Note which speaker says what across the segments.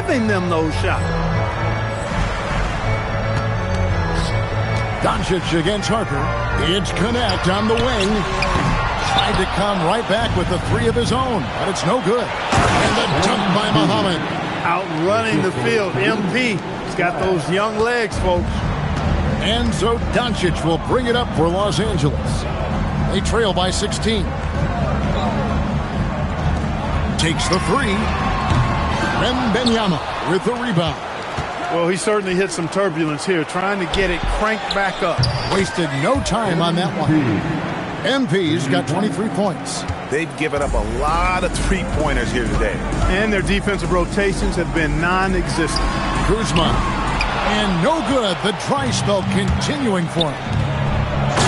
Speaker 1: giving them those shots.
Speaker 2: Doncic against Harper. It's Connect on the wing. Tried to come right back with the three of his own, but it's no good. And the dunk by Muhammad.
Speaker 1: Outrunning the field. MP. He's got those young legs, folks.
Speaker 2: And so Doncic will bring it up for Los Angeles. They trail by 16. Takes the three. Wembanyama with the rebound.
Speaker 1: Well, he certainly hit some turbulence here, trying to get it cranked back up.
Speaker 2: Wasted no time on that one. MP's got 23 points.
Speaker 3: They've given up a lot of three-pointers here today.
Speaker 1: And their defensive rotations have been non-existent.
Speaker 2: Kuzma. And no good. The dry spell continuing for him.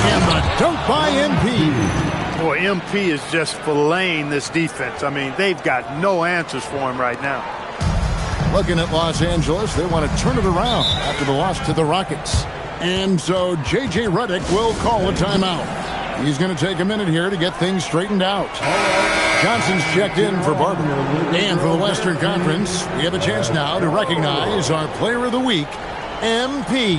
Speaker 2: And the dunk by MP.
Speaker 1: Boy, MP is just filleting this defense. I mean, they've got no answers for him right now.
Speaker 2: Looking at Los Angeles, they want to turn it around after the loss to the Rockets. And so J.J. Redick will call a timeout. He's going to take a minute here to get things straightened out. Johnson's checked in for Barber. And for the Western Conference, we have a chance now to recognize our Player of the Week, MP.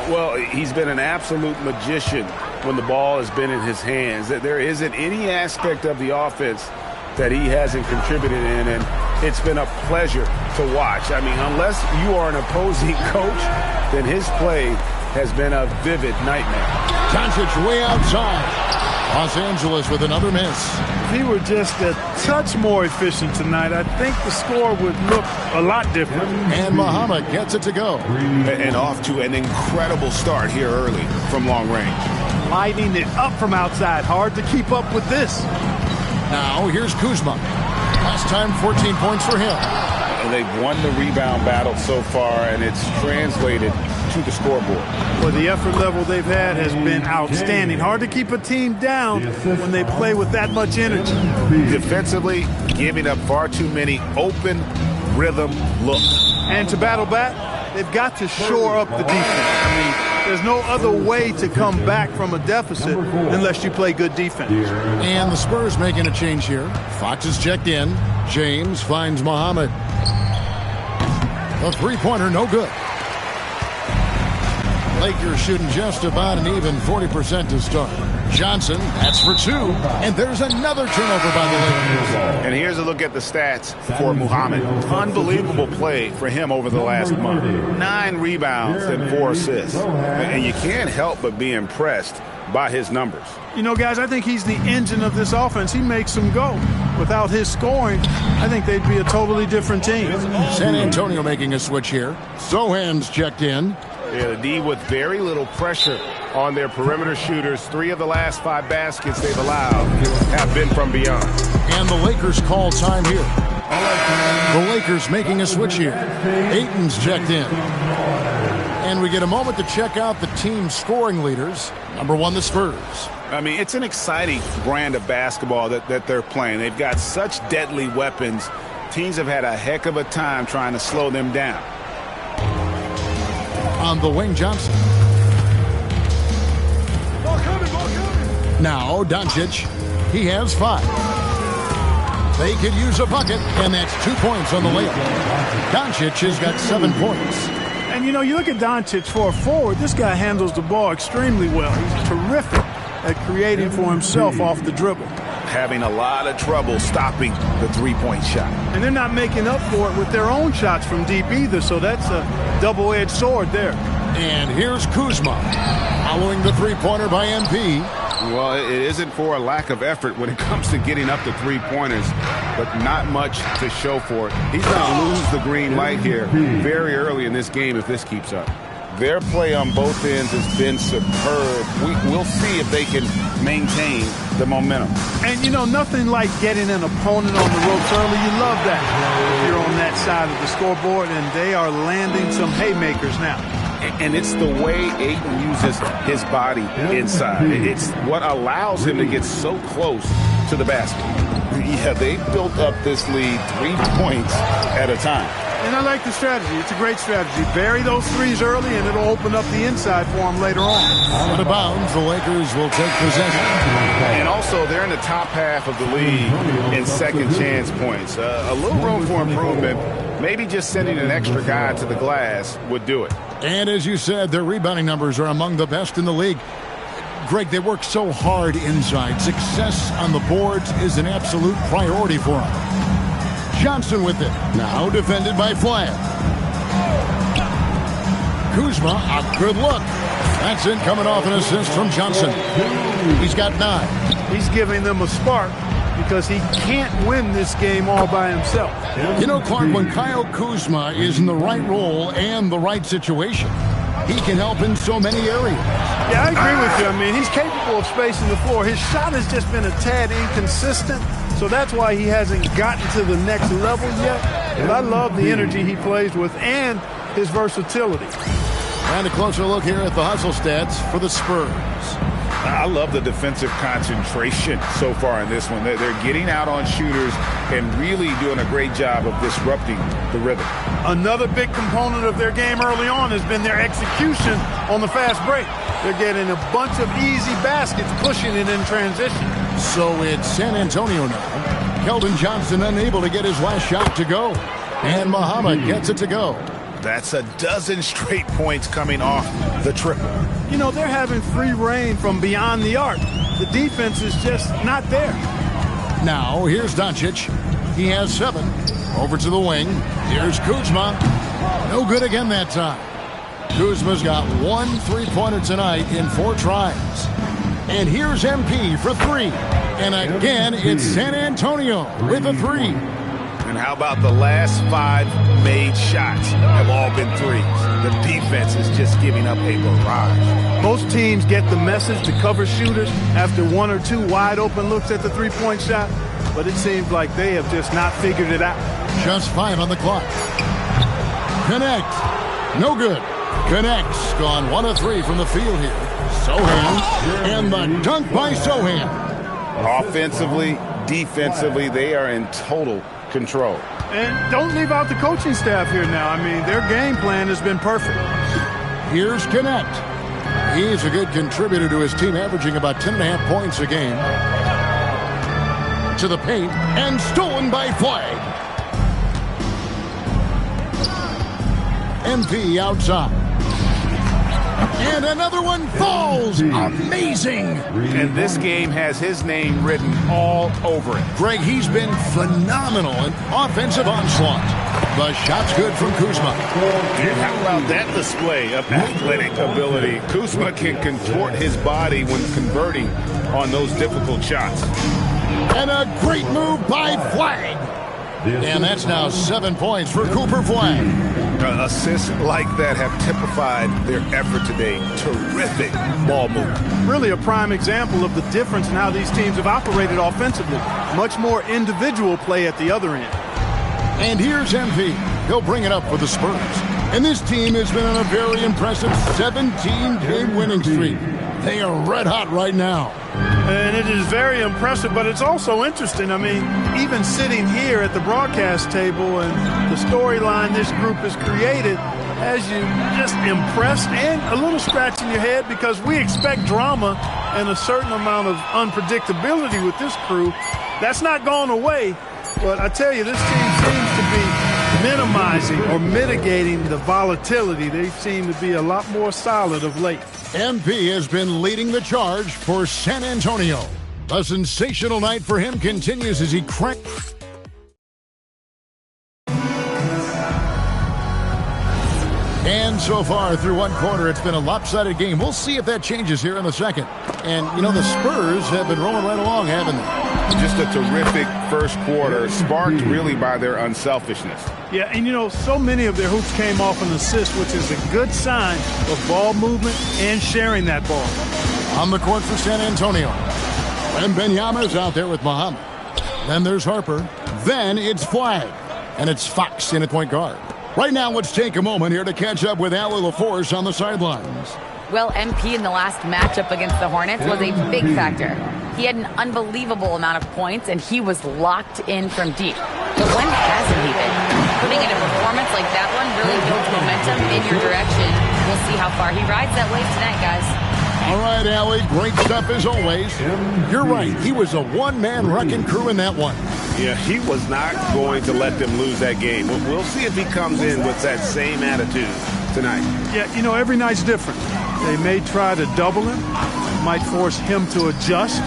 Speaker 3: Well, he's been an absolute magician when the ball has been in his hands. There isn't any aspect of the offense that he hasn't contributed in, and it's been a pleasure to watch. I mean, unless you are an opposing coach, then his play has been a vivid nightmare.
Speaker 2: Doncic way outside. Los Angeles with another miss.
Speaker 1: If he were just a touch more efficient tonight, I think the score would look a lot different.
Speaker 2: And Muhammad gets it to go.
Speaker 3: And off to an incredible start here early from long range.
Speaker 1: Lighting it up from outside. Hard to keep up with this.
Speaker 2: Now here's Kuzma. Last time 14 points for him.
Speaker 3: And they've won the rebound battle so far, and it's translated to the scoreboard.
Speaker 1: Well, the effort level they've had has been outstanding. Hard to keep a team down when they play with that much energy.
Speaker 3: Defensively, giving up far too many open rhythm looks.
Speaker 1: And to battle back, they've got to shore up the defense. I mean, there's no other way to come back from a deficit unless you play good defense.
Speaker 2: And the Spurs making a change here. Fox is checked in. James finds Muhammad. A three-pointer, no good. Lakers shooting just about an even 40% to start. Johnson, that's for two. And there's another turnover by the Lakers.
Speaker 3: And here's a look at the stats for Muhammad. Unbelievable play for him over the last month. 9 rebounds and 4 assists. And you can't help but be impressed by his numbers.
Speaker 1: You know, guys, I think he's the engine of this offense. He makes them go. Without his scoring, I think they'd be a totally different team.
Speaker 2: San Antonio making a switch here. Sohan's checked in.
Speaker 3: Yeah, the D with very little pressure on their perimeter shooters. 3 of the last 5 baskets they've allowed have been from beyond.
Speaker 2: And the Lakers call time here. The Lakers making a switch here. Ayton's checked in. And we get a moment to check out the team's scoring leaders. Number 1, the Spurs.
Speaker 3: I mean, it's an exciting brand of basketball that they're playing. They've got such deadly weapons. Teams have had a heck of a time trying to slow them down.
Speaker 2: On the wing, Johnson. Now Doncic. He has 5. They could use a bucket, and that's 2 points on the layup. Doncic has got 7 points.
Speaker 1: And, you know, you look at Doncic for a forward, this guy handles the ball extremely well. He's terrific at creating for himself off the dribble.
Speaker 3: Having a lot of trouble stopping the three-point shot.
Speaker 1: And they're not making up for it with their own shots from deep either, so that's a double-edged sword there.
Speaker 2: And here's Kuzma, following the three-pointer by MP.
Speaker 3: Well, it isn't for a lack of effort when it comes to getting up to three-pointers, but not much to show for it. He's going to lose the green light here very early in this game if this keeps up. Their play on both ends has been superb. We'll see if they can maintain the momentum.
Speaker 1: And, you know, nothing like getting an opponent on the ropes early. You love that. You're on that side of the scoreboard, and they are landing some haymakers now.
Speaker 3: And it's the way Ayton uses his body inside. It's what allows him to get so close to the basket. Yeah, they built up this lead 3 points at a time.
Speaker 1: And I like the strategy. It's a great strategy. Bury those threes early, and it'll open up the inside for him later on.
Speaker 2: Out of bounds, the Lakers will take possession.
Speaker 3: And also, they're in the top half of the league in second chance points. A little room for improvement. Maybe just sending an extra guy to the glass would do it.
Speaker 2: And as you said, their rebounding numbers are among the best in the league. Greg, they work so hard inside. Success on the boards is an absolute priority for them. Johnson with it. Now defended by Flagg. Kuzma, a good look. That's it, coming off an assist from Johnson. He's got 9.
Speaker 1: He's giving them a spark because he can't win this game all by himself.
Speaker 2: You know, Clark, when Kyle Kuzma is in the right role and the right situation, he can help in so many areas.
Speaker 1: Yeah, I agree with you. I mean, he's capable of spacing the floor. His shot has just been a tad inconsistent, so that's why he hasn't gotten to the next level yet. But I love the energy he plays with and his versatility.
Speaker 2: And a closer look here at the hustle stats for the Spurs.
Speaker 3: I love the defensive concentration so far in this one. They're getting out on shooters and really doing a great job of disrupting the rhythm.
Speaker 1: Another big component of their game early on has been their execution on the fast break. They're getting a bunch of easy baskets, pushing it in transition.
Speaker 2: So it's San Antonio now. Keldon Johnson unable to get his last shot to go. And Muhammad gets it to go.
Speaker 3: That's a dozen straight points coming off the triple.
Speaker 1: You know, they're having free reign from beyond the arc. The defense is just not there.
Speaker 2: Now, here's Doncic. He has 7. Over to the wing. Here's Kuzma. No good again that time. Kuzma's got 1 3-pointer tonight in 4 tries. And here's MP for 3. And again, it's San Antonio with a 3.
Speaker 3: And how about the last 5 made shots have all been threes? The defense is just giving up a barrage.
Speaker 1: Most teams get the message to cover shooters after 1 or 2 wide open looks at the three-point shot, but it seems like they have just not figured it out.
Speaker 2: Just 5 on the clock. Connect. No good. Connects. Gone 1 of 3 from the field here. Sohan. And the dunk by Sohan.
Speaker 3: Offensively, defensively, they are in total control.
Speaker 1: And don't leave out the coaching staff here now. I mean, their game plan has been perfect.
Speaker 2: Here's Connect. He's a good contributor to his team, averaging about 10.5 points a game. To the paint, and stolen by Flagg. MP outside. And another one falls. Amazing.
Speaker 3: And this game has his name written all over it.
Speaker 2: Greg, he's been phenomenal in offensive onslaught. The shot's good from Kuzma.
Speaker 3: And how about that display of athletic ability? Kuzma can contort his body when converting on those difficult shots.
Speaker 2: And a great move by Flagg. And that's now 7 points for Cooper Flagg.
Speaker 3: Assists like that have typified their effort today. Terrific ball movement.
Speaker 1: Really a prime example of the difference in how these teams have operated offensively. Much more individual play at the other end.
Speaker 2: And here's MP. He'll bring it up for the Spurs. And this team has been on a very impressive 17-game winning streak. They are red hot right now.
Speaker 1: And it is very impressive, but it's also interesting. I mean, even sitting here at the broadcast table and the storyline this group has created has you just impressed and a little scratching your head because we expect drama and a certain amount of unpredictability with this crew. That's not gone away, but I tell you, this team seems to be minimizing or mitigating the volatility. They seem to be a lot more solid of late.
Speaker 2: MP has been leading the charge for San Antonio. A sensational night for him continues as he cracks. And so far through 1 quarter, it's been a lopsided game. We'll see if that changes here in the second. And, you know, the Spurs have been rolling right along, haven't they?
Speaker 3: Just a terrific first quarter, sparked really by their unselfishness.
Speaker 1: Yeah, and you know, so many of their hoops came off an assist, which is a good sign of ball movement and sharing that ball.
Speaker 2: On the court for San Antonio. And Benyama's out there with Muhammad. Then there's Harper. Then it's Flagg. And it's Fox in at point guard. Right now, let's take a moment here to catch up with Allie LaForce on the sidelines.
Speaker 4: Well, MP in the last matchup against the Hornets was a big factor. He had an unbelievable amount of points, and he was locked in from deep. But when hasn't he been? Putting in a performance like momentum in your direction. We'll see how far he rides that wave tonight, guys.
Speaker 2: All right, Allie, great stuff as always. You're right. He was a one-man wrecking crew in that one.
Speaker 3: Yeah, he was not going to let them lose that game. We'll see if he comes in with that same attitude tonight.
Speaker 1: Yeah, you know, every night's different. They may try to double him, might force him to adjust,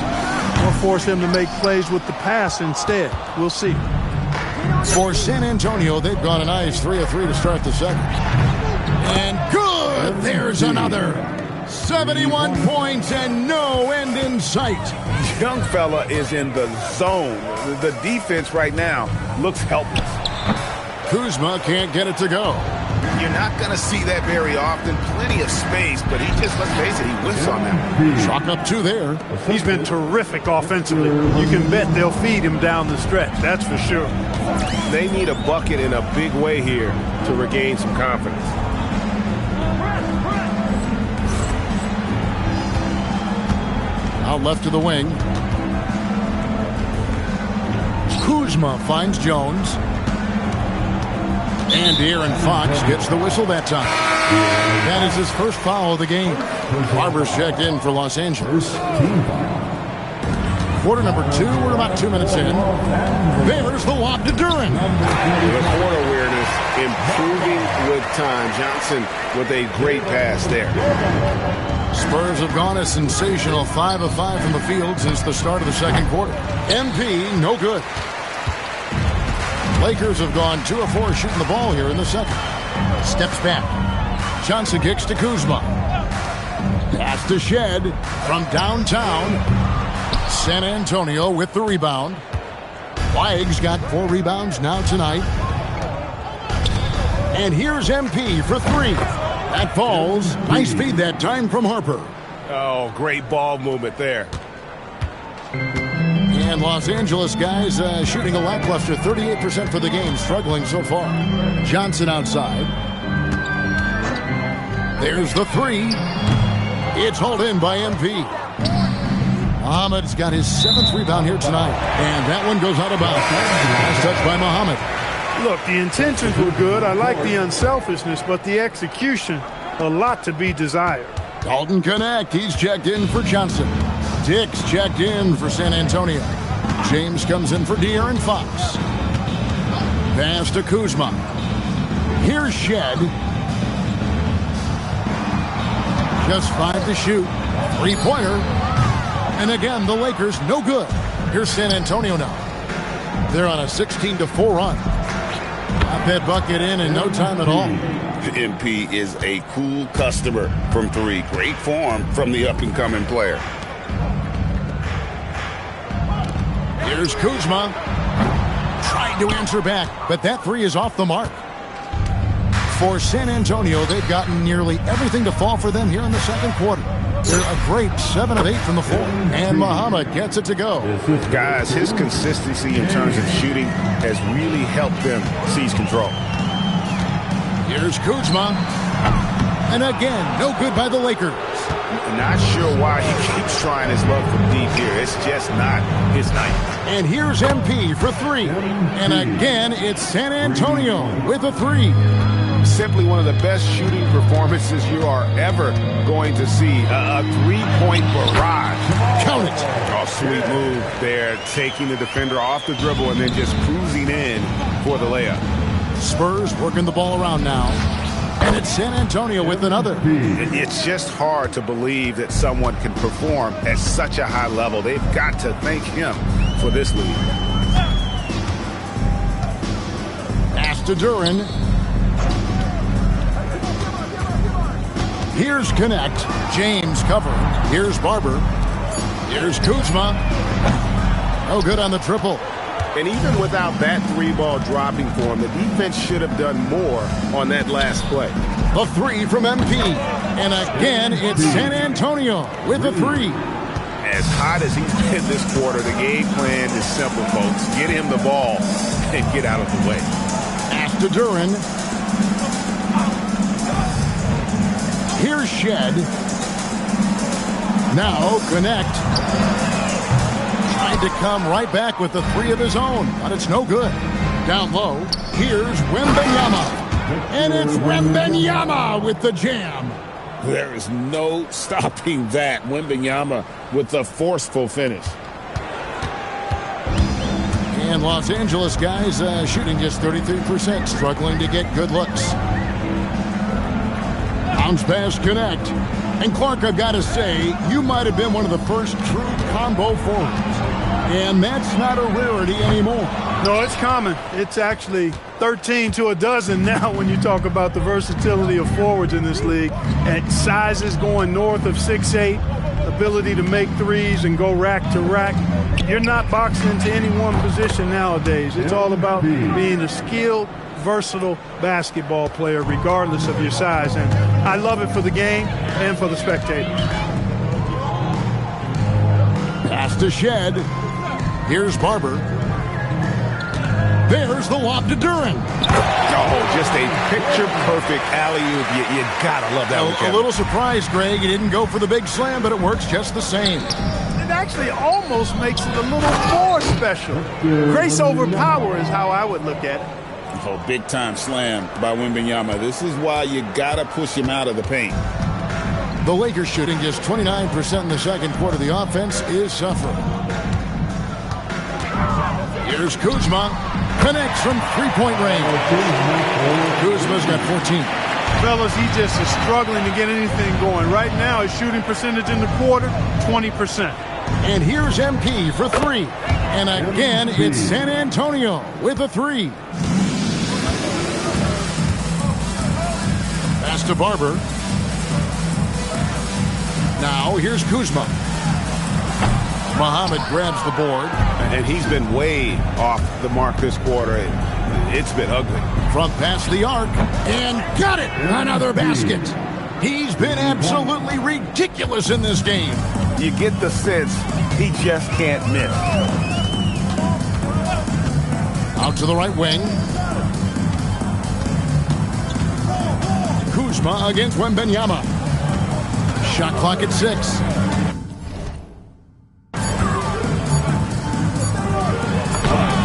Speaker 1: or force him to make plays with the pass instead. We'll see.
Speaker 2: For San Antonio, they've got a nice 3 of 3 to start the second. And good! There's another. 71 points and no end in sight.
Speaker 3: Young fella is in the zone. The defense right now looks helpless.
Speaker 2: Kuzma can't get it to go.
Speaker 3: You're not going to see that very often. Plenty of space, but he just, let's face it, he whiffs on that.
Speaker 2: Chalk up 2 there.
Speaker 1: He's been terrific offensively. You can bet they'll feed him down the stretch, that's for sure.
Speaker 3: They need a bucket in a big way here to regain some confidence.
Speaker 2: Out left to the wing. Kuzma finds Jones. And Aaron Fox gets the whistle that time. That is his first foul of the game. Barber's checked in for Los Angeles. Quarter number 2, we're about 2 minutes in. There's the lob to Duran.
Speaker 3: The court awareness improving with time. Johnson with a great pass there.
Speaker 2: Spurs have gone a sensational 5 of 5 from the field since the start of the second quarter. MP, no good. Lakers have gone 2 of 4 shooting the ball here in the second. Steps back. Johnson kicks to Kuzma. Pass to Shed from downtown. San Antonio with the rebound. Weig's got 4 rebounds now tonight. And here's MP for 3. That falls. Nice feed that time from Harper.
Speaker 3: Oh, great ball movement there.
Speaker 2: And Los Angeles guys shooting a lackluster 38% for the game, struggling so far. Johnson outside. There's the 3. It's hauled in by MP. Muhammad's got his 7th rebound here tonight. And that one goes out of bounds. Last touch by Muhammad.
Speaker 1: Look, the intentions were good. I like the unselfishness, but the execution, a lot to be desired.
Speaker 2: Dalton Connect, he's checked in for Johnson. Dix checked in for San Antonio. James comes in for De'Aaron Fox. Pass to Kuzma. Here's Shed. Just 5 to shoot. 3-pointer. And again, the Lakers no good. Here's San Antonio now. They're on a 16-4 run. Got that bucket in no time at all.
Speaker 3: MP is a cool customer from 3. Great form from the up-and-coming player.
Speaker 2: Here's Kuzma. Trying to answer back, but that 3 is off the mark. For San Antonio, they've gotten nearly everything to fall for them here in the second quarter. They're a great 7 of 8 from the floor. And Muhammad gets it to go.
Speaker 3: Guys, his consistency in terms of shooting has really helped them seize control.
Speaker 2: Here's Kuzma. And again, no good by the Lakers.
Speaker 3: Not sure why he keeps trying his luck from deep here. It's just not his night.
Speaker 2: And here's MP for 3. And again, it's San Antonio with a 3.
Speaker 3: Simply one of the best shooting performances you are ever going to see. A 3-point barrage.
Speaker 2: Count it.
Speaker 3: Oh, sweet move there, taking the defender off the dribble and then just cruising in for the layup.
Speaker 2: Spurs working the ball around now. And it's San Antonio with another.
Speaker 3: It's just hard to believe that someone can perform at such a high level. They've got to thank him for this lead.
Speaker 2: Pass to Duran. Here's Connect. James covering. Here's Barber. Here's Kuzma. No good on the triple.
Speaker 3: And even without that 3-ball dropping for him, the defense should have done more on that last play.
Speaker 2: A 3 from MP. And again, it's San Antonio with a 3.
Speaker 3: As hot as he's been this quarter, the game plan is simple, folks. Get him the ball and get out of the way.
Speaker 2: Pass to Duran. Here's Shed. Now Connect. Tried to come right back with the 3 of his own, but it's no good. Down low, here's Wembanyama. And it's Wembenyama with the jam.
Speaker 3: There is no stopping that. Wembenyama with the forceful finish.
Speaker 2: And Los Angeles guys shooting just 33%, struggling to get good looks. Bounce pass connect. And Clark, I've got to say, you might have been one of the first true combo forwards. And that's not a rarity anymore.
Speaker 1: No, it's common. It's actually 13 to a dozen now when you talk about the versatility of forwards in this league. At sizes going north of 6'8", ability to make threes and go rack to rack. You're not boxed into any one position nowadays. It's all about being a skilled, versatile basketball player regardless of your size. And I love it for the game and for the spectator.
Speaker 2: Pass to Shed. Here's Barber. There's the lob to Duran.
Speaker 3: Oh, just a picture-perfect alley-oop. You gotta love that one.
Speaker 2: A little surprised, Greg. He didn't go for the big slam, but it works just the same.
Speaker 1: It actually almost makes it a little more special. Grace over power is how I would look at it.
Speaker 3: Oh, big-time slam by Wembenyama. This is why you gotta push him out of the paint.
Speaker 2: The Lakers shooting just 29% in the second quarter. The offense is suffering. Here's Kuzma. Connects from three-point range. Kuzma's got 14.
Speaker 1: Fellas, he just is struggling to get anything going. Right now, his shooting percentage in the quarter, 20%.
Speaker 2: And here's MP for three. And again, it's San Antonio with a three. Pass to Barber. Now, here's Kuzma. Muhammad grabs the board.
Speaker 3: And he's been way off the mark this quarter. It's been ugly.
Speaker 2: From past the arc. And got it! Another basket. He's been absolutely ridiculous in this game.
Speaker 3: You get the sense he just can't miss.
Speaker 2: Out to the right wing. Kuzma against Wembenyama. Shot clock at 6.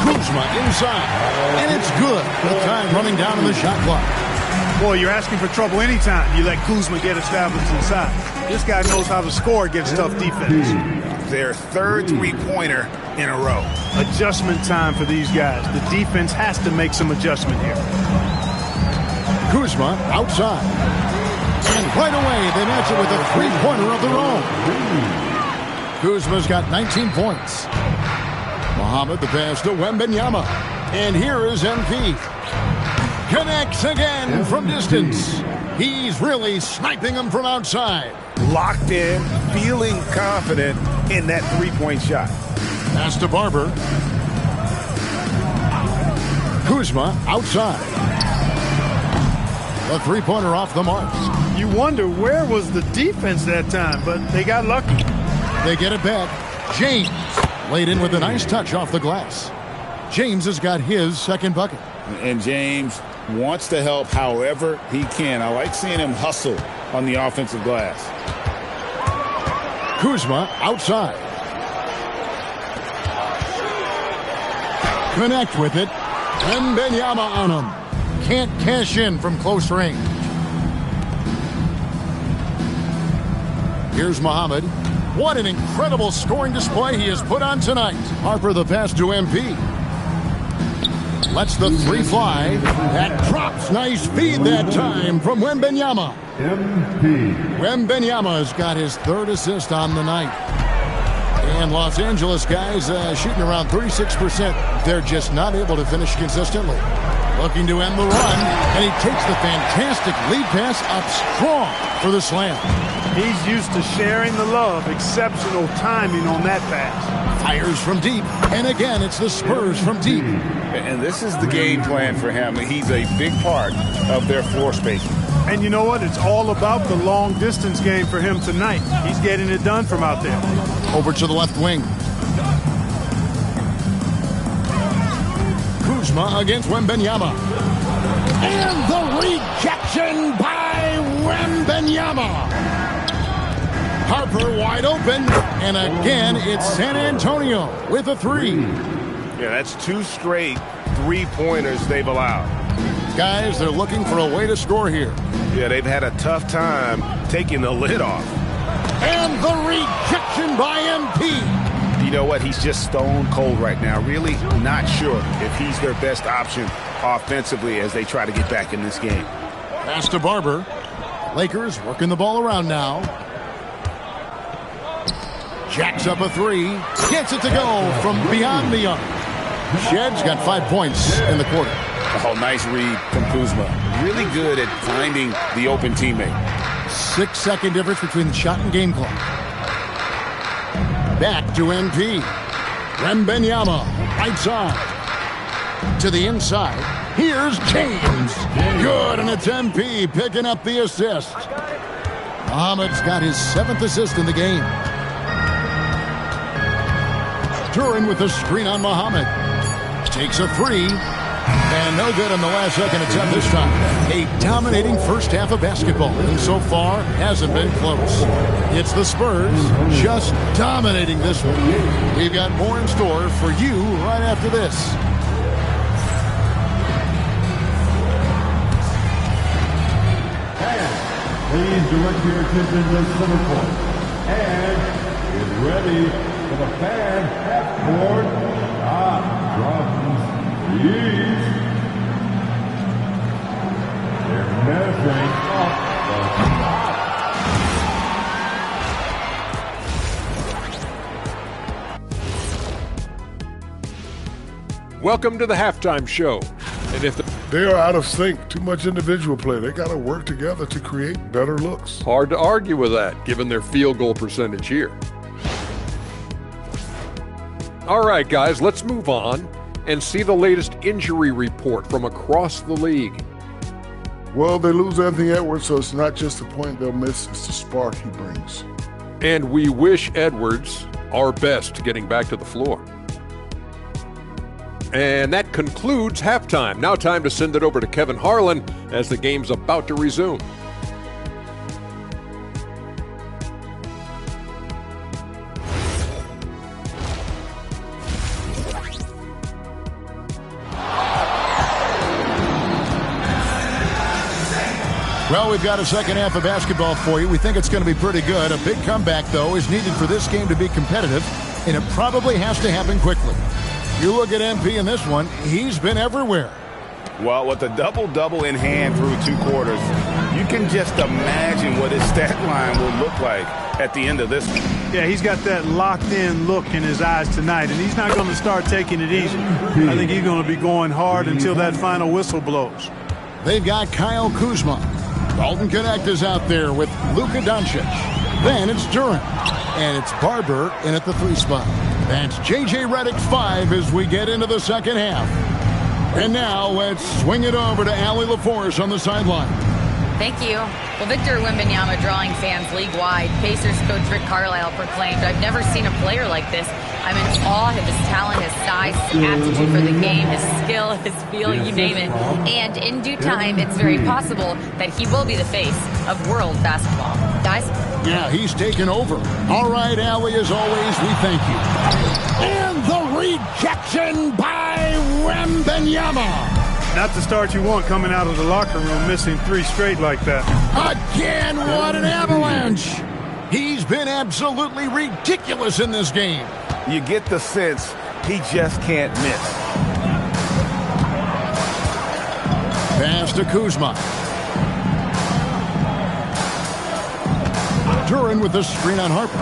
Speaker 2: Kuzma inside. And it's good. The time running down on the shot clock.
Speaker 1: Boy, you're asking for trouble anytime you let Kuzma get established inside. This guy knows how to score against tough defense.
Speaker 3: Their third three-pointer in a row.
Speaker 1: Adjustment time for these guys. The defense has to make some adjustment here.
Speaker 2: Kuzma outside. And right away, they match it with a three-pointer of their own. Kuzma's got 19 points. Muhammad the pass to Wembenyama. And here is MP. Connects again from distance. He's really sniping them from outside.
Speaker 3: Locked in, feeling confident in that three-point shot.
Speaker 2: Pass to Barber. Kuzma outside. A three-pointer off the mark.
Speaker 1: You wonder where was the defense that time, but they got lucky.
Speaker 2: They get it back. James laid in with a nice touch off the glass. James has got his second bucket.
Speaker 3: And James wants to help however he can. I like seeing him hustle on the offensive glass.
Speaker 2: Kuzma outside. Connect with it. Wembenyama on him. Can't cash in from close range. Here's Muhammad. What an incredible scoring display he has put on tonight. Harper the pass to MP. Lets the three fly. That drops. Nice feed that time from Wembenyama. Wembenyama's got his third assist on the night. And Los Angeles guys shooting around 36%. They're just not able to finish consistently. Looking to end the run. And he takes the fantastic lead pass up strong for the slam.
Speaker 1: He's used to sharing the love. Exceptional timing on that pass.
Speaker 2: Fires from deep. And again, it's the Spurs from deep.
Speaker 3: And this is the game plan for him. He's a big part of their floor spacing.
Speaker 1: And you know what? It's all about the long distance game for him tonight. He's getting it done from out there.
Speaker 2: Over to the left wing. Kuzma against Wembenyama. And the rejection by Wembenyama. Harper wide open. And again, it's San Antonio with a three.
Speaker 3: Yeah, that's two straight three-pointers they've allowed.
Speaker 2: Guys, they're looking for a way to score here.
Speaker 3: Yeah, they've had a tough time taking the lid off.
Speaker 2: And the rejection by MP.
Speaker 3: You know what? He's just stone cold right now. Really not sure if he's their best option offensively as they try to get back in this game.
Speaker 2: Pass to Barber. Lakers working the ball around now. Jacks up a three. Gets it to go from beyond the arc. Shedd's got 5 points in the quarter.
Speaker 3: Oh, nice read from Kuzma. Really good at finding the open teammate.
Speaker 2: 6-second difference between the shot and game clock. Back to MP. Wembanyama, right side. To the inside. Here's James. Good, and it's MP picking up the assist. Muhammad's got his 7th assist in the game. Duran with the screen on Muhammad. Takes a three. And no good on the last second attempt this time. A dominating first half of basketball. And so far, hasn't been close. It's the Spurs just dominating this one. We've got more in store for you right after this.
Speaker 5: Please direct your attention to center court. And get ready for the fan half-court shot from East. They're measuring up the shot.
Speaker 6: Welcome to the halftime show. And if
Speaker 7: they are out of sync, too much individual play. They got to work together to create better looks.
Speaker 6: Hard to argue with that, given their field goal percentage here. All right, guys, let's move on and see the latest injury report from across the league.
Speaker 7: Well, they lose Anthony Edwards, so it's not just the point they'll miss, it's the spark he brings.
Speaker 6: And we wish Edwards our best getting back to the floor. And that concludes halftime. Now time to send it over to Kevin Harlan as the game's about to resume.
Speaker 2: Well, we've got a second half of basketball for you. We think it's going to be pretty good. A big comeback, though, is needed for this game to be competitive, and it probably has to happen quickly. You look at MP in this one, he's been everywhere.
Speaker 3: Well, with a double-double in hand through 2 quarters, you can just imagine what his stat line will look like at the end of this one.
Speaker 1: Yeah, he's got that locked-in look in his eyes tonight, and he's not going to start taking it easy. I think he's going to be going hard until that final whistle blows.
Speaker 2: They've got Kyle Kuzma. Dalton Connect is out there with Luka Doncic. Then it's Duran. And it's Barber in at the 3 spot. That's J.J. Redick 5 as we get into the second half. And now let's swing it over to Allie LaForce on the sideline.
Speaker 4: Thank you. Well, Victor Wembanyama drawing fans league-wide. Pacers coach Rick Carlisle proclaimed, "I've never seen a player like this. I'm in awe of his talent, his size, his aptitude for the game, his skill, his feel, you name it." And in due time, it's very possible that he will be the face of world basketball. Guys?
Speaker 2: Yeah, he's taken over. All right, Allie, as always, we thank you. And the rejection by Wembanyama.
Speaker 1: Not the start you want coming out of the locker room, missing 3 straight like that.
Speaker 2: Again, what an avalanche. He's been absolutely ridiculous in this game.
Speaker 3: You get the sense he just can't miss.
Speaker 2: Pass to Kuzma. Duran with the screen on Harper.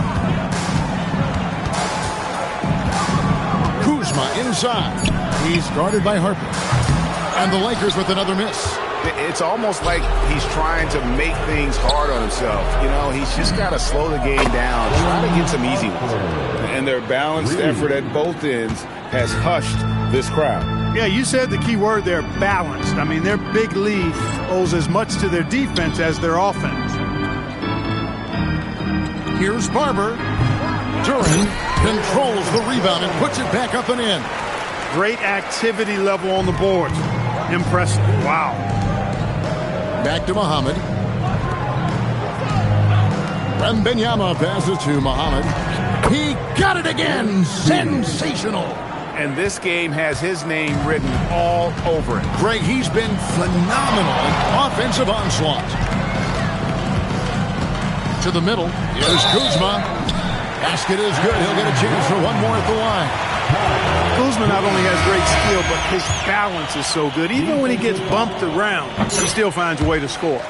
Speaker 2: Kuzma inside. He's guarded by Harper. And the Lakers with another miss.
Speaker 3: It's almost like he's trying to make things hard on himself. You know, he's just got to slow the game down, try to get some easy ones. And their balanced effort at both ends has hushed this crowd.
Speaker 1: Yeah, you said the key word there, balanced. I mean, their big lead owes as much to their defense as their offense.
Speaker 2: Here's Barber. Duran controls the rebound and puts it back up and in.
Speaker 1: Great activity level on the boards. Impressive. Wow.
Speaker 2: Back to Muhammad. Wembanyama passes to Muhammad. He got it again. Sensational.
Speaker 3: and this game has his name written all over it.
Speaker 2: Greg, he's been phenomenal in offensive onslaught. To the middle, here's Kuzma. Basket is good. He'll get a chance for one more at the line.
Speaker 1: Kuzma not only has great skill, but his balance is so good. Even when he gets bumped around, he still finds a way to score.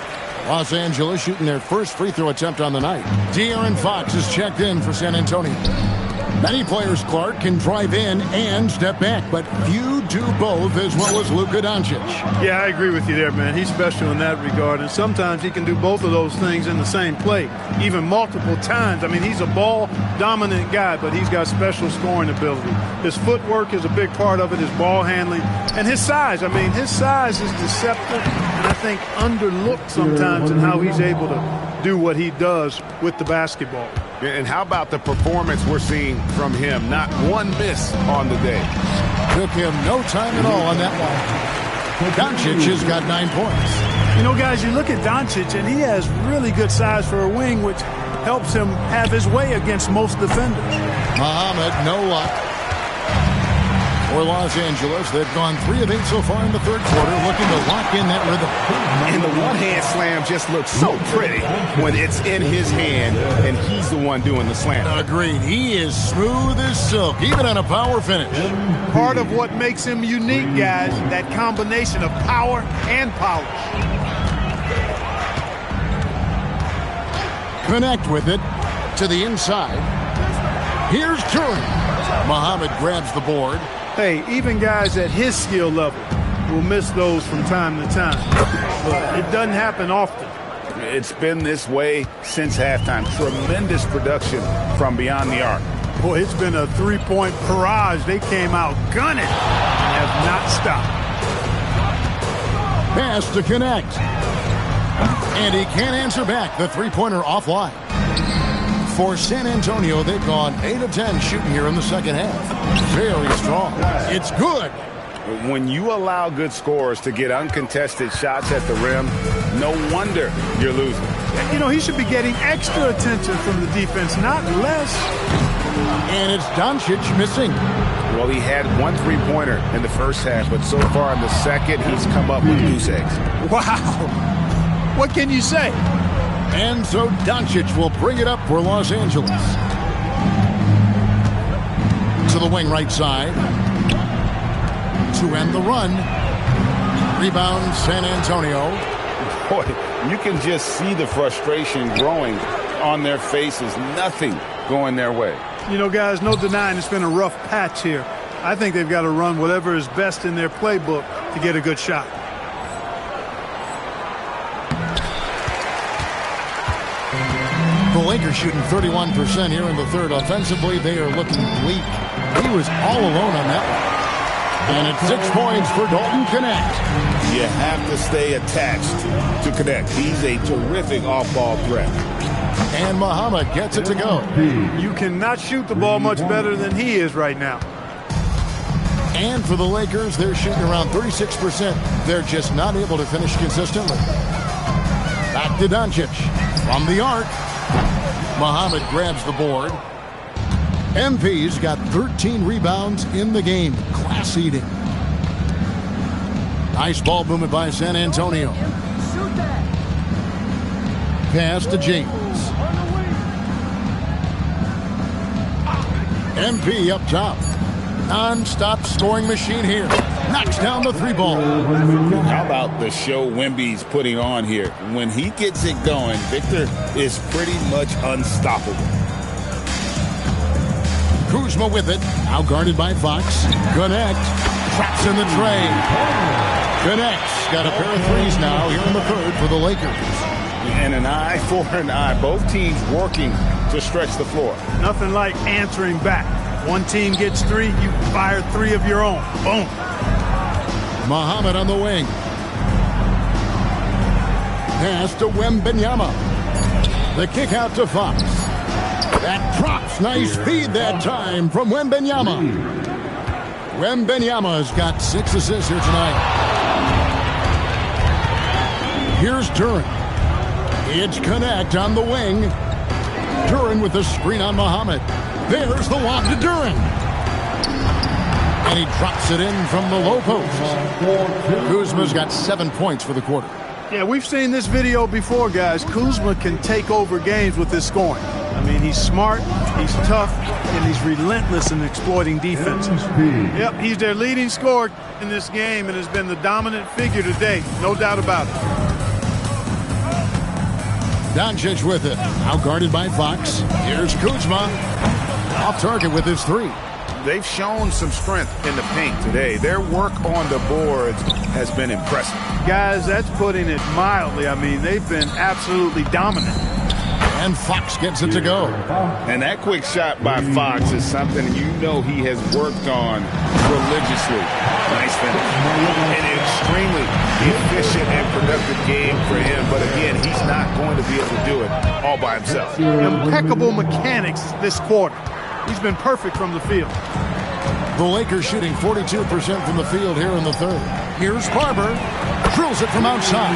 Speaker 2: Los Angeles shooting their first free throw attempt on the night. De'Aaron Fox is checked in for San Antonio. Many players, Clark, can drive in and step back, but few do both as well as Luka Doncic.
Speaker 1: Yeah, I agree with you there, man. He's special in that regard, and sometimes he can do both of those things in the same play, even multiple times. I mean, he's a ball-dominant guy, but he's got special scoring ability. His footwork is a big part of it, his ball handling, and his size. I mean, his size is deceptive, and I think underlooked sometimes in how he's able to do what he does with the basketball.
Speaker 3: And how about the performance we're seeing from him? Not one miss on the day.
Speaker 2: Took him no time at all on that one. Doncic has got 9 points.
Speaker 1: You know, guys, you look at Doncic, and he has really good size for a wing, which helps him have his way against most defenders.
Speaker 2: Muhammad, no luck. For Los Angeles, they've gone 3 of 8 so far in the third quarter, looking to lock in that rhythm.
Speaker 3: And the one-hand slam just looks so pretty when it's in his hand, and he's the one doing the slam.
Speaker 2: Agreed. He is smooth as silk, even on a power finish.
Speaker 1: Part of what makes him unique, guys, that combination of power and polish.
Speaker 2: Connect with it to the inside. Here's Turin. Muhammad grabs the board.
Speaker 1: Hey, even guys at his skill level will miss those from time to time. But it doesn't happen often.
Speaker 3: It's been this way since halftime. Tremendous production from beyond the arc.
Speaker 1: Boy, it's been a three-point barrage. They came out gunning and have not stopped.
Speaker 2: Pass to connect. And he can't answer back. The three-pointer offline. For San Antonio, they've gone 8 of 10 shooting here in the second half. Very strong. It's good.
Speaker 3: When you allow good scorers to get uncontested shots at the rim, no wonder you're losing.
Speaker 1: You know, he should be getting extra attention from the defense, not less.
Speaker 2: And it's Doncic missing.
Speaker 3: Well, he had 1 3-pointer in the first half, but so far in the second, he's come up with goose eggs.
Speaker 1: Wow. What can you say?
Speaker 2: And so Doncic will bring it up for Los Angeles. To the wing right side. To end the run. Rebound San Antonio.
Speaker 3: Boy, you can just see the frustration growing on their faces. Nothing going their way.
Speaker 1: You know, guys, no denying it's been a rough patch here. I think they've got to run whatever is best in their playbook to get a good shot.
Speaker 2: The Lakers shooting 31% here in the third. Offensively, they are looking bleak. He was all alone on that one. And it's 6 points for Dalton Connect.
Speaker 3: You have to stay attached to Connect. He's a terrific off-ball threat.
Speaker 2: And Muhammad gets it to go.
Speaker 1: You cannot shoot the ball much better than he is right now.
Speaker 2: And for the Lakers, they're shooting around 36%. They're just not able to finish consistently. Back to Doncic. From the arc. Muhammad grabs the board. MP's got 13 rebounds in the game. Class eating. Nice ball movement by San Antonio. Pass to James. MP up top. Non-stop scoring machine here. Knocks down the 3-ball.
Speaker 3: How about the show Wemby's putting on here? When he gets it going, Victor is pretty much unstoppable.
Speaker 2: Kuzma with it. Now guarded by Fox. Connect. Traps in the tray. Connect's got a pair of threes now here in the third for the Lakers.
Speaker 3: And an eye for an eye. Both teams working to stretch the floor.
Speaker 1: Nothing like answering back. One team gets 3, you fire 3 of your own. Boom.
Speaker 2: Muhammad on the wing. Pass to Wembanyama. The kick out to Fox. That drops. Nice feed that time from Wembanyama. Wembanyama's got 6 assists here tonight. Here's Turin. It's Connect on the wing. Turin with the screen on Muhammad. There's the lob to Duran. And he drops it in from the low post. Kuzma's got 7 points for the quarter.
Speaker 1: Yeah, we've seen this video before, guys. Kuzma can take over games with his scoring. I mean, he's smart, he's tough, and he's relentless in exploiting defenses. Yep, he's their leading scorer in this game and has been the dominant figure today, no doubt about it.
Speaker 2: Doncic with it, now guarded by Fox. Here's Kuzma, off target with his three.
Speaker 3: They've shown some strength in the paint today. Their work on the boards has been impressive.
Speaker 1: Guys, that's putting it mildly. I mean, they've been absolutely dominant.
Speaker 2: And Fox gets it to go.
Speaker 3: And that quick shot by Fox is something you know he has worked on religiously. Nice finish. An extremely efficient and productive game for him. But again, he's not going to be able to do it all by himself.
Speaker 1: Impeccable mechanics this quarter. He's been perfect from the field.
Speaker 2: The Lakers shooting 42% from the field here in the third. Here's Barber. Drills it from outside.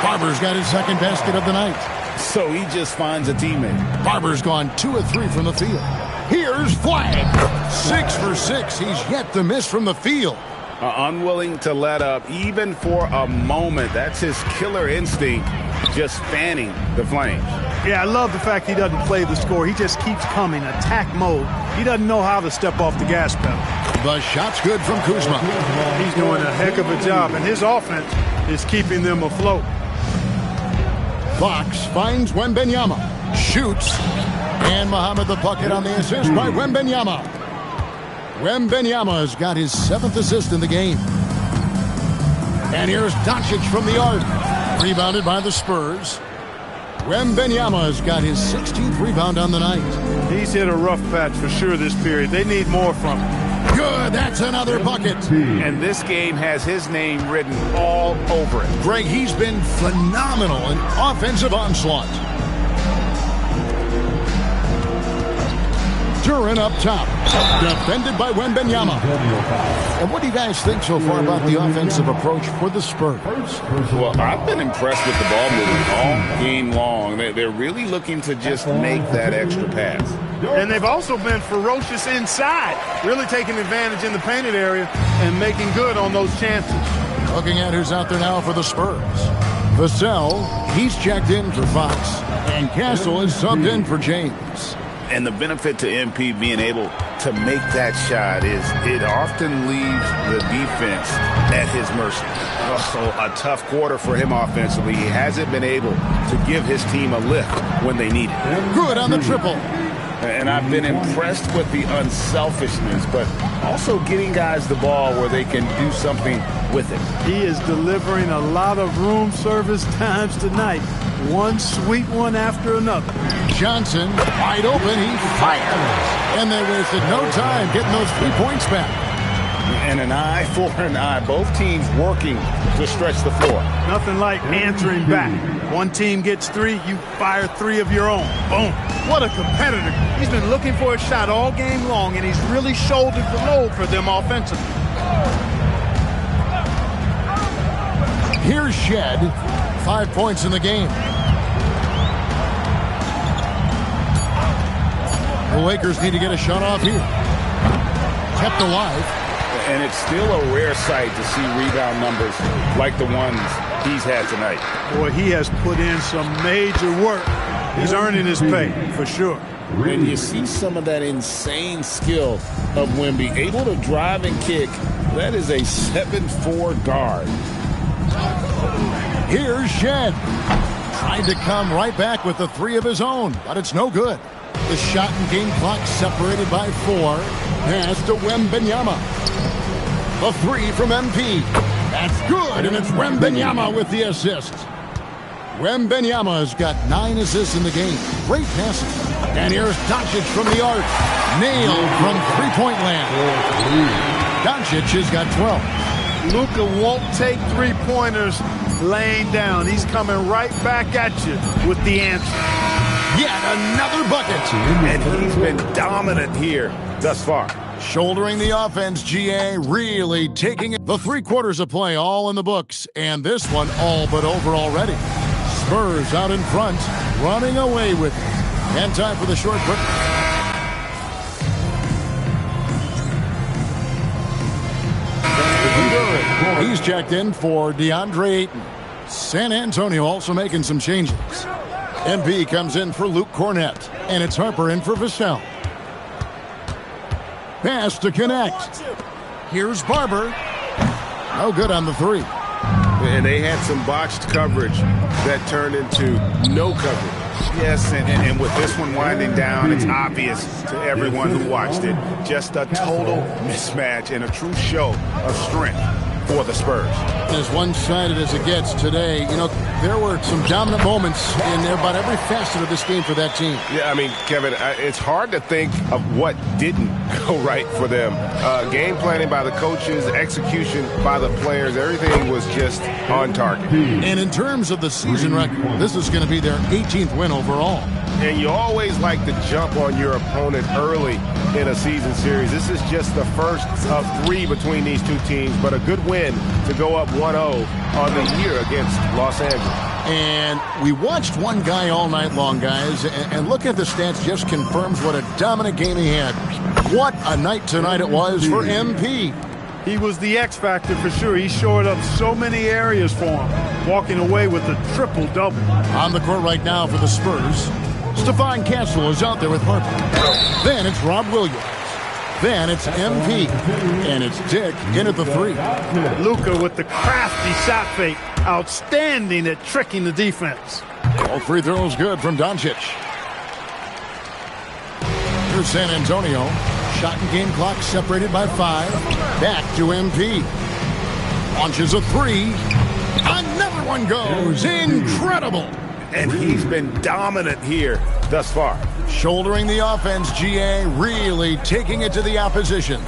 Speaker 2: Barber's got his second basket of the night.
Speaker 3: So he just finds a teammate.
Speaker 2: Barber's gone 2 of 3 from the field. Here's Flag. 6 for 6. He's yet to miss from the field.
Speaker 3: Unwilling to let up even for a moment. That's his killer instinct, just fanning the flames.
Speaker 1: Yeah, I love the fact he doesn't play the score. He just keeps coming, attack mode. He doesn't know how to step off the gas pedal.
Speaker 2: The shot's good from Kuzma.
Speaker 1: He's doing a heck of a job, and his offense is keeping them afloat.
Speaker 2: Fox finds Wembanyama. Shoots. And Muhammad the bucket on the assist by Wembanyama. Wembanyama's got his 7th assist in the game. And here's Doncic from the arc. Rebounded by the Spurs. Wembanyama's got his 16th rebound on the night.
Speaker 1: He's hit a rough patch for sure this period. They need more from him.
Speaker 2: Good, that's another bucket.
Speaker 3: And this game has his name written all over it.
Speaker 2: Greg, he's been phenomenal in offensive onslaught. Duran up top, defended by Wembanyama. And what do you guys think so far about the offensive approach for the Spurs?
Speaker 3: Well, I've been impressed with the ball moving all game long. They're really looking to just make that extra pass.
Speaker 1: And they've also been ferocious inside, really taking advantage in the painted area and making good on those chances.
Speaker 2: Looking at who's out there now for the Spurs. Vassell, he's checked in for Fox. And Castle is subbed in for James.
Speaker 3: And the benefit to MP being able to make that shot is it often leaves the defense at his mercy. Also, a tough quarter for him offensively. He hasn't been able to give his team a lift when they need it.
Speaker 2: Good on the triple.
Speaker 3: And I've been impressed with the unselfishness, but also getting guys the ball where they can do something with it.
Speaker 1: He is delivering a lot of room service times tonight. One sweet one after another.
Speaker 2: Johnson, wide open, he fires. And they wasted no time getting those 3 points back.
Speaker 3: And an eye for an eye. Both teams working to stretch the floor.
Speaker 1: Nothing like answering back. One team gets 3, you fire 3 of your own. Boom. What a competitor. He's been looking for a shot all game long, and he's really shouldered the load for them offensively.
Speaker 2: Here's Shed. 5 points in the game. The Lakers need to get a shot off here. Kept alive.
Speaker 3: And it's still a rare sight to see rebound numbers like the ones he's had tonight.
Speaker 1: Boy, he has put in some major work. He's earning his pay, for sure.
Speaker 3: And you see some of that insane skill of Wemby. Able to drive and kick. That is a 7'4" guard.
Speaker 2: Here's Shed. Tried to come right back with the 3 of his own, but it's no good. The shot and game clock separated by 4. Pass to Wembanyama. The 3 from MP. That's good, and it's Wembanyama with the assist. Wembanyama's got 9 assists in the game. Great passing. And here's Doncic from the arc. Nailed from three-point land. Doncic has got 12.
Speaker 1: Luka won't take three-pointers laying down. He's coming right back at you with the answer.
Speaker 2: Yet another bucket.
Speaker 3: And he's been dominant here thus far.
Speaker 2: Shouldering the offense, GA really taking it. The 3 quarters of play all in the books, and this one all but over already. Spurs out in front, running away with it. And time for the short break. He's checked in for DeAndre Ayton. San Antonio also making some changes. MP comes in for Luke Cornett, and it's Harper in for Vassell. Pass to connect. Here's Barber. No good on the three.
Speaker 3: And they had some botched coverage that turned into no coverage. Yes, and with this one winding down, it's obvious to everyone who watched it. Just a total mismatch and a true show of strength for the Spurs.
Speaker 2: As one-sided as it gets today, you know, there were some dominant moments in about every facet of this game for that team.
Speaker 3: Yeah, I mean, Kevin, it's hard to think of what didn't go right for them. Game planning by the coaches, execution by the players, everything was just on target.
Speaker 2: And in terms of the season record, this is going to be their 18th win overall.
Speaker 3: And you always like to jump on your opponent early in a season series. This is just the first of 3 between these two teams, but a good win to go up 1-0 on the year against Los Angeles.
Speaker 2: And we watched one guy all night long, guys, and look at the stats, just confirms what a dominant game he had. What a night tonight it was for MP.
Speaker 1: He was the X factor for sure. He shored up so many areas for him, walking away with a triple-double.
Speaker 2: On the court right now for the Spurs, Stephon Castle is out there with Harper. Then it's Rob Williams. Then it's MP. And it's Dick in at the three.
Speaker 1: Luka with the crafty shot fake. Outstanding at tricking the defense.
Speaker 2: All free throws good from Doncic. Here's San Antonio. Shot and game clock separated by 5. Back to MP. Launches a 3. Another one goes. Incredible.
Speaker 3: And he's been dominant here thus far.
Speaker 2: Shouldering the offense, GA really taking it to the opposition.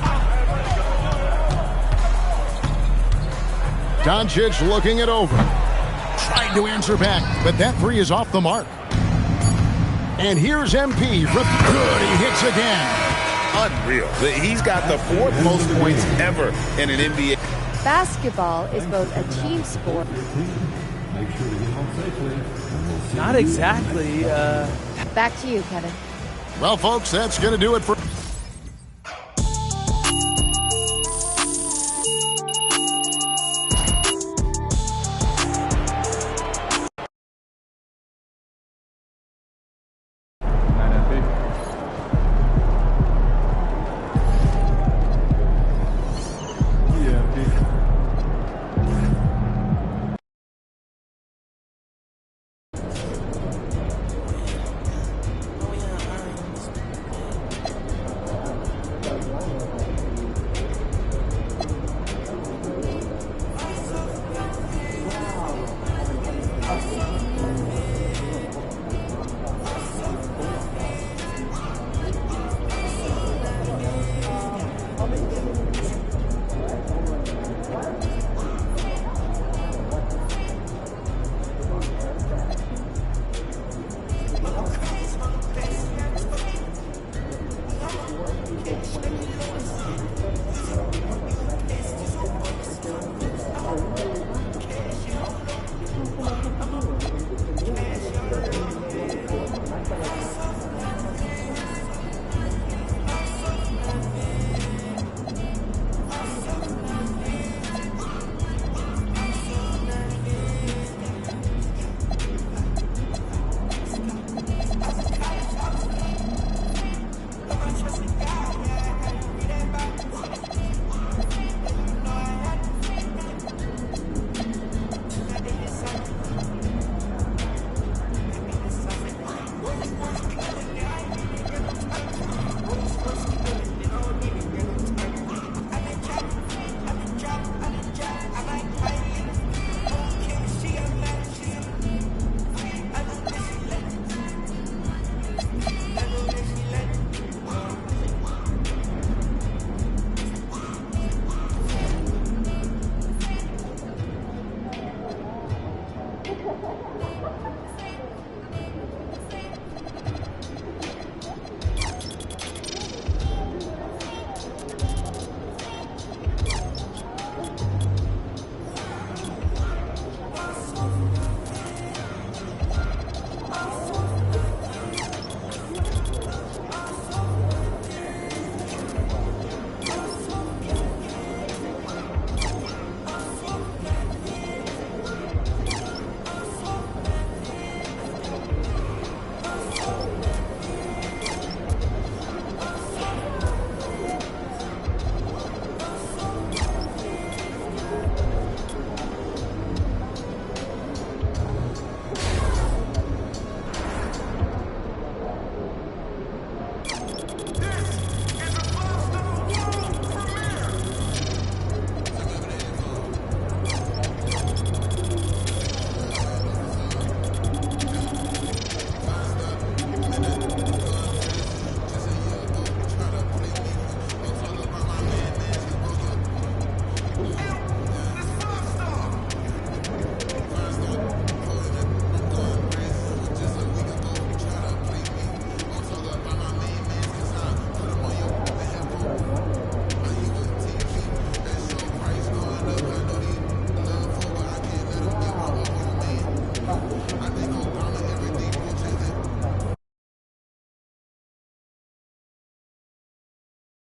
Speaker 2: Doncic looking it over. Trying to answer back, but that 3 is off the mark. And here's MP. Good, he hits again.
Speaker 3: Unreal. He's got the 4th most points ever in an NBA.
Speaker 8: Basketball is both a team sport.
Speaker 9: Not exactly.
Speaker 8: Back to you, Kevin.
Speaker 2: Well, folks, that's going to do it for...